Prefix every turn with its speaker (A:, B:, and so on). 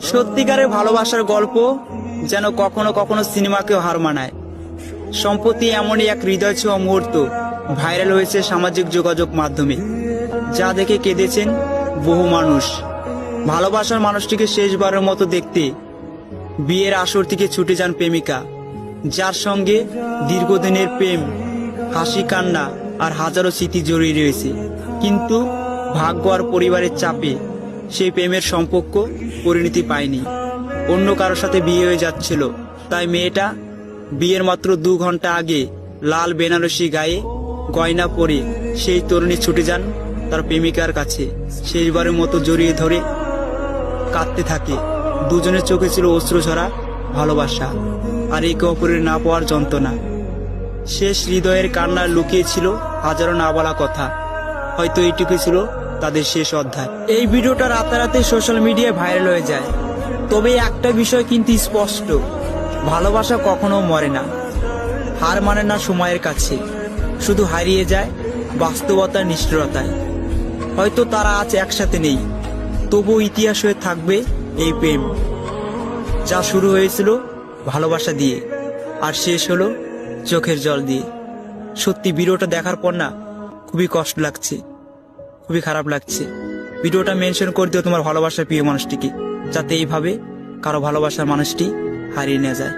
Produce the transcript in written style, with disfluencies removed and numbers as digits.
A: সত্যিকারের ভালোবাসার গল্প যেন কখনো কখনো সিনেমাকেও হার মানায়। সম্প্রতি এমনই এক হৃদয় ছোঁয়া মুহূর্ত ভাইরাল হয়েছে সামাজিক যোগাযোগ মাধ্যমে, যা দেখে কেঁদেছেন বহু মানুষ। ভালোবাসার মানুষটিকে শেষবারের মতো দেখতে বিয়ের আসর থেকে ছুটে যান প্রেমিকা, যার সঙ্গে দীর্ঘদিনের প্রেম, হাসি কান্না আর হাজারো স্মৃতি জড়িয়ে রয়েছে। কিন্তু ভাগ্য আর পরিবারের চাপে সেই প্রেমের সম্পর্ক পরিণতি পায়নি, অন্য কারোর সাথে বিয়ে হয়ে যাচ্ছিল। তাই মেয়েটা বিয়ের মাত্র 2 ঘন্টা আগে লাল বেনারসি গায়ে গয়না পরে সেই তরুণী ছুটে যান তার প্রেমিকার কাছে, শেষবারের মতো জড়িয়ে ধরে কাঁদতে থাকে। দুজনের চোখে ছিল অশ্রুঝরা ভালোবাসা আর একে অপরের না পাওয়ার যন্ত্রণা। শেষ হৃদয়ের কান্নার লুকিয়েছিল হাজারো না বলা কথা। হয়তো এইটুকুই ছিল তাদের শেষ অধ্যায়। এই ভিডিওটা রাতারাতি সোশ্যাল মিডিয়ায় ভাইরাল হয়ে যায়। তবে একটা বিষয় কিন্তু স্পষ্ট, ভালোবাসা কখনো মরে না, হার মানে না সময়ের কাছে, শুধু হারিয়ে যায় বাস্তবতার নিষ্ঠুরতায়। হয়তো তারা আজ একসাথে নেই, তবুও ইতিহাস হয়ে থাকবে এই প্রেম, যা শুরু হয়েছিল ভালোবাসা দিয়ে আর শেষ হলো চোখের জল দিয়ে। সত্যি ভিডিওটা দেখার পর না খুবই কষ্ট লাগছে, খুবই খারাপ লাগছে। ভিডিওটা মেনশন করে দিও তোমার ভালোবাসার প্রিয় মানুষটিকে, যাতে এইভাবে কারো ভালোবাসার মানুষটি হারিয়ে না যায়।